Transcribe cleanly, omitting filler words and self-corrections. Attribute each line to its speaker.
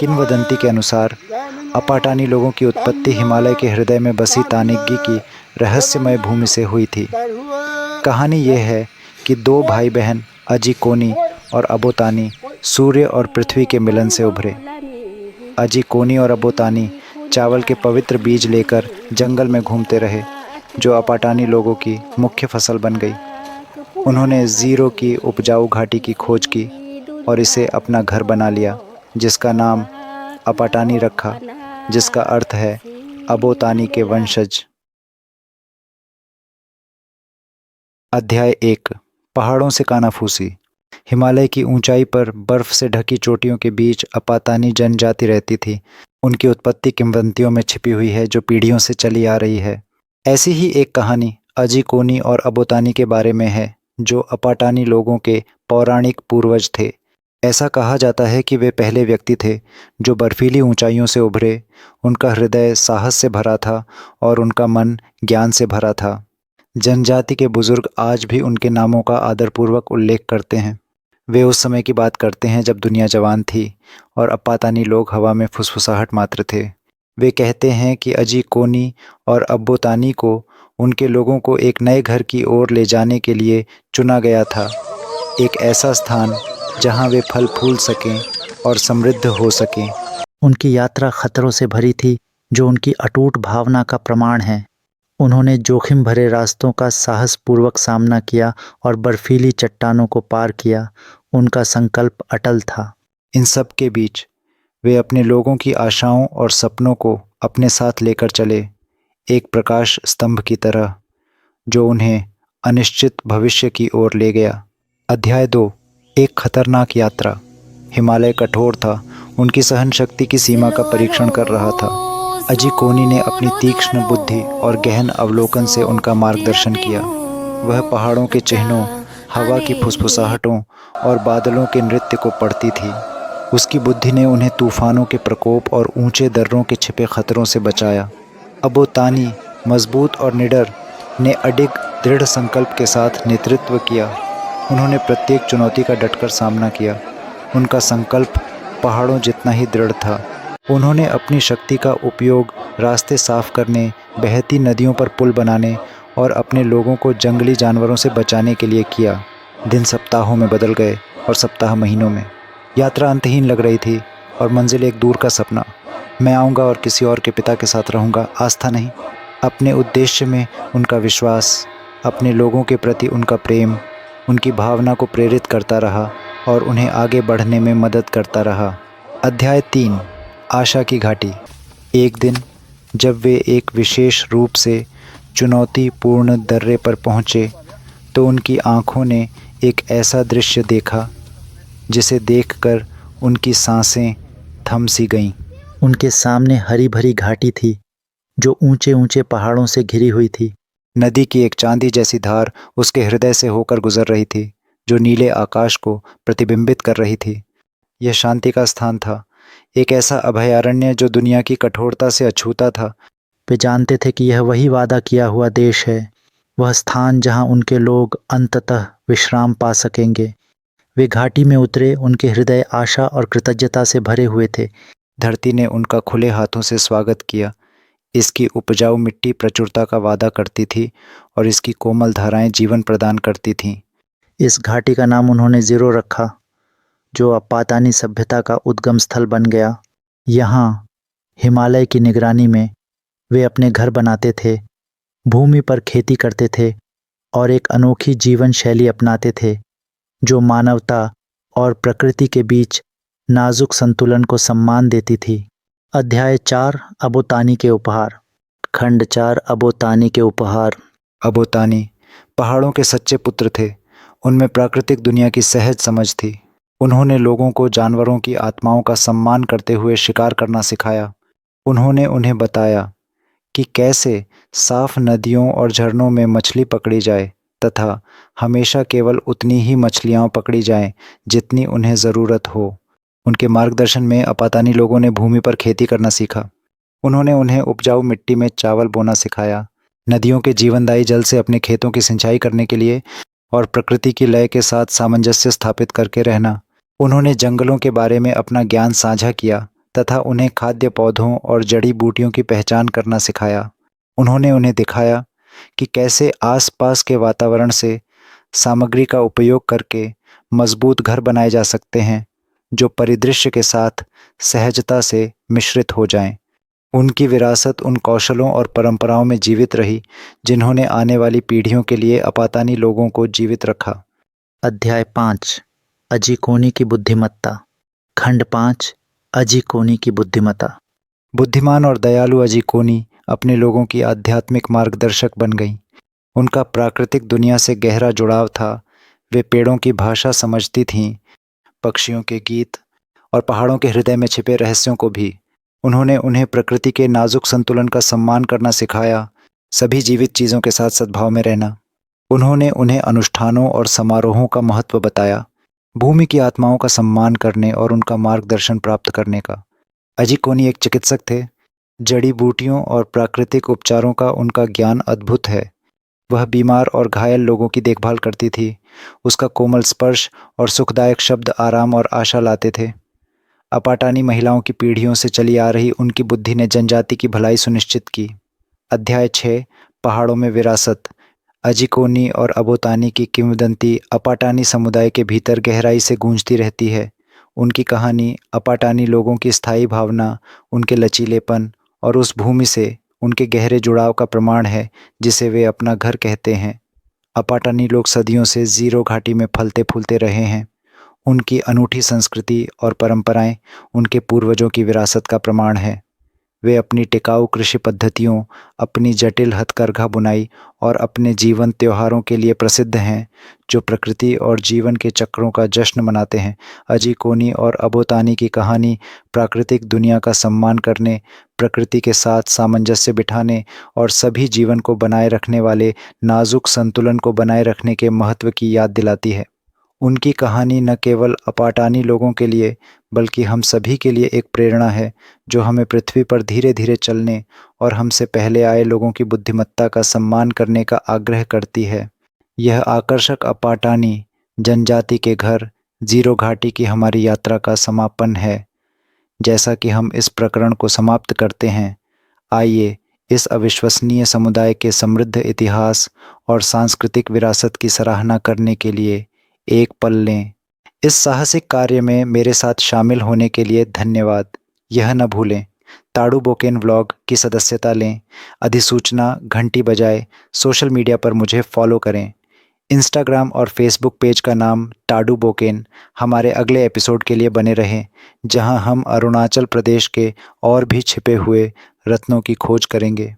Speaker 1: किंवदंती के अनुसार अपाटानी लोगों की उत्पत्ति हिमालय के हृदय में बसी तानिग्गी की रहस्यमय भूमि से हुई थी। कहानी यह है कि दो भाई बहन अजी कोनी और अबोतानी सूर्य और पृथ्वी के मिलन से उभरे। अजी कोनी और अबोतानी चावल के पवित्र बीज लेकर जंगल में घूमते रहे, जो अपाटानी लोगों की मुख्य फसल बन गई। उन्होंने ज़ीरो की उपजाऊ घाटी की खोज की और इसे अपना घर बना लिया, जिसका नाम अपाटानी रखा, जिसका अर्थ है अबोतानी के वंशज। अध्याय 1। पहाड़ों से कानाफूसी। हिमालय की ऊंचाई पर बर्फ से ढकी चोटियों के बीच अपातानी जनजाति रहती थी। उनकी उत्पत्ति किंवदंतियों में छिपी हुई है, जो पीढ़ियों से चली आ रही है। ऐसी ही एक कहानी अजी कोनी और अबोतानी के बारे में है, जो अपाटानी लोगों के पौराणिक पूर्वज थे। ऐसा कहा जाता है कि वे पहले व्यक्ति थे जो बर्फीली ऊंचाइयों से उभरे। उनका हृदय साहस से भरा था और उनका मन ज्ञान से भरा था। जनजाति के बुजुर्ग आज भी उनके नामों का आदरपूर्वक उल्लेख करते हैं। वे उस समय की बात करते हैं जब दुनिया जवान थी और अपातानी लोग हवा में फुसफुसाहट मात्र थे। वे कहते हैं कि अजी कोनी और अब्बोतानी को उनके लोगों को एक नए घर की ओर ले जाने के लिए चुना गया था, एक ऐसा स्थान जहां वे फल फूल सकें और समृद्ध हो सकें। उनकी यात्रा खतरों से भरी थी, जो उनकी अटूट भावना का प्रमाण है। उन्होंने जोखिम भरे रास्तों का साहसपूर्वक सामना किया और बर्फीली चट्टानों को पार किया। उनका संकल्प अटल था। इन सब के बीच वे अपने लोगों की आशाओं और सपनों को अपने साथ लेकर चले, एक प्रकाश स्तंभ की तरह, जो उन्हें अनिश्चित भविष्य की ओर ले गया। अध्याय 2। एक खतरनाक यात्रा। हिमालय कठोर था, उनकी सहन शक्ति की सीमा का परीक्षण कर रहा था। अजी कोनी ने अपनी तीक्ष्ण बुद्धि और गहन अवलोकन से उनका मार्गदर्शन किया। वह पहाड़ों के चिन्हों, हवा की फुसफुसाहटों और बादलों के नृत्य को पढ़ती थी। उसकी बुद्धि ने उन्हें तूफानों के प्रकोप और ऊंचे दर्रों के छिपे खतरों से बचाया। अबोतानी, मजबूत और निडर, ने अडिग दृढ़ संकल्प के साथ नेतृत्व किया। उन्होंने प्रत्येक चुनौती का डटकर सामना किया। उनका संकल्प पहाड़ों जितना ही दृढ़ था। उन्होंने अपनी शक्ति का उपयोग रास्ते साफ करने, बहती नदियों पर पुल बनाने और अपने लोगों को जंगली जानवरों से बचाने के लिए किया। दिन सप्ताहों में बदल गए और सप्ताह महीनों में। यात्रा अंतहीन लग रही थी और मंजिल एक दूर का सपना। मैं आऊँगा और किसी और के पिता के साथ रहूँगा, आस्था नहीं। अपने उद्देश्य में उनका विश्वास, अपने लोगों के प्रति उनका प्रेम, उनकी भावना को प्रेरित करता रहा और उन्हें आगे बढ़ने में मदद करता रहा। अध्याय 3। आशा की घाटी। एक दिन जब वे एक विशेष रूप से चुनौतीपूर्ण दर्रे पर पहुँचे, तो उनकी आँखों ने एक ऐसा दृश्य देखा जिसे देखकर उनकी सांसें थम सी गईं। उनके सामने हरी भरी घाटी थी, जो ऊंचे ऊंचे पहाड़ों से घिरी हुई थी। नदी की एक चांदी जैसी धार उसके हृदय से होकर गुजर रही थी, जो नीले आकाश को प्रतिबिंबित कर रही थी। यह शांति का स्थान था, एक ऐसा अभयारण्य जो दुनिया की कठोरता से अछूता था। वे जानते थे कि यह वही वादा किया हुआ देश है, वह स्थान जहां उनके लोग अंततः विश्राम पा सकेंगे। वे घाटी में उतरे, उनके हृदय आशा और कृतज्ञता से भरे हुए थे। धरती ने उनका खुले हाथों से स्वागत किया। इसकी उपजाऊ मिट्टी प्रचुरता का वादा करती थी और इसकी कोमल धाराएं जीवन प्रदान करती थीं। इस घाटी का नाम उन्होंने ज़ीरो रखा, जो अपातानी सभ्यता का उद्गम स्थल बन गया। यहाँ हिमालय की निगरानी में वे अपने घर बनाते थे, भूमि पर खेती करते थे और एक अनोखी जीवन शैली अपनाते थे, जो मानवता और प्रकृति के बीच नाजुक संतुलन को सम्मान देती थी। अध्याय 4। अबोतानी के उपहार। खंड 4। अबोतानी के उपहार। अबोतानी पहाड़ों के सच्चे पुत्र थे। उनमें प्राकृतिक दुनिया की सहज समझ थी। उन्होंने लोगों को जानवरों की आत्माओं का सम्मान करते हुए शिकार करना सिखाया। उन्होंने उन्हें बताया कि कैसे साफ नदियों और झरनों में मछली पकड़ी जाए तथा हमेशा केवल उतनी ही मछलियाँ पकड़ी जाएं जितनी उन्हें ज़रूरत हो। उनके मार्गदर्शन में अपातानी लोगों ने भूमि पर खेती करना सीखा। उन्होंने उन्हें उपजाऊ मिट्टी में चावल बोना सिखाया, नदियों के जीवनदायी जल से अपने खेतों की सिंचाई करने के लिए और प्रकृति की लय के साथ सामंजस्य स्थापित करके रहना। उन्होंने जंगलों के बारे में अपना ज्ञान साझा किया तथा उन्हें खाद्य पौधों और जड़ी बूटियों की पहचान करना सिखाया। उन्होंने उन्हें दिखाया कि कैसे आसपास के वातावरण से सामग्री का उपयोग करके मजबूत घर बनाए जा सकते हैं, जो परिदृश्य के साथ सहजता से मिश्रित हो जाएं। उनकी विरासत उन कौशलों और परंपराओं में जीवित रही जिन्होंने आने वाली पीढ़ियों के लिए अपातानी लोगों को जीवित रखा। अध्याय 5 अजी कोनी की बुद्धिमत्ता। खंड 5 अजी कोनी की बुद्धिमत्ता। बुद्धिमान और दयालु अजी कोनी अपने लोगों की आध्यात्मिक मार्गदर्शक बन गईं। उनका प्राकृतिक दुनिया से गहरा जुड़ाव था। वे पेड़ों की भाषा समझती थीं, पक्षियों के गीत और पहाड़ों के हृदय में छिपे रहस्यों को भी। उन्होंने उन्हें प्रकृति के नाजुक संतुलन का सम्मान करना सिखाया, सभी जीवित चीज़ों के साथ सद्भाव में रहना। उन्होंने उन्हें अनुष्ठानों और समारोहों का महत्व बताया, भूमि की आत्माओं का सम्मान करने और उनका मार्गदर्शन प्राप्त करने का। अजी कोनी एक चिकित्सक थे। जड़ी बूटियों और प्राकृतिक उपचारों का उनका ज्ञान अद्भुत है। वह बीमार और घायल लोगों की देखभाल करती थी। उसका कोमल स्पर्श और सुखदायक शब्द आराम और आशा लाते थे। अपाटानी महिलाओं की पीढ़ियों से चली आ रही उनकी बुद्धि ने जनजाति की भलाई सुनिश्चित की। अध्याय 6 पहाड़ों में विरासत। अजी कोनी और अबोतानी की किंवदंती अपाटानी समुदाय के भीतर गहराई से गूंजती रहती है। उनकी कहानी अपाटानी लोगों की स्थायी भावना, उनके लचीलेपन और उस भूमि से उनके गहरे जुड़ाव का प्रमाण है जिसे वे अपना घर कहते हैं। अपाटानी लोग सदियों से जीरो घाटी में फलते फूलते रहे हैं। उनकी अनूठी संस्कृति और परंपराएं उनके पूर्वजों की विरासत का प्रमाण है। वे अपनी टिकाऊ कृषि पद्धतियों, अपनी जटिल हथकरघा बुनाई और अपने जीवन त्योहारों के लिए प्रसिद्ध हैं, जो प्रकृति और जीवन के चक्रों का जश्न मनाते हैं। अजी कोनी और अबोतानी की कहानी प्राकृतिक दुनिया का सम्मान करने, प्रकृति के साथ सामंजस्य बिठाने और सभी जीवन को बनाए रखने वाले नाजुक संतुलन को बनाए रखने के महत्व की याद दिलाती है। उनकी कहानी न केवल अपाटानी लोगों के लिए बल्कि हम सभी के लिए एक प्रेरणा है, जो हमें पृथ्वी पर धीरे धीरे चलने और हमसे पहले आए लोगों की बुद्धिमत्ता का सम्मान करने का आग्रह करती है। यह आकर्षक अपाटानी जनजाति के घर जीरो घाटी की हमारी यात्रा का समापन है। जैसा कि हम इस प्रकरण को समाप्त करते हैं, आइए इस अविश्वसनीय समुदाय के समृद्ध इतिहास और सांस्कृतिक विरासत की सराहना करने के लिए एक पल लें। इस साहसिक कार्य में मेरे साथ शामिल होने के लिए धन्यवाद। यह न भूलें, ताड़ू बोकेन व्लॉग की सदस्यता लें, अधिसूचना घंटी बजाए, सोशल मीडिया पर मुझे फॉलो करें। इंस्टाग्राम और फेसबुक पेज का नाम ताड़ू बोकेन। हमारे अगले एपिसोड के लिए बने रहें, जहां हम अरुणाचल प्रदेश के और भी छिपे हुए रत्नों की खोज करेंगे।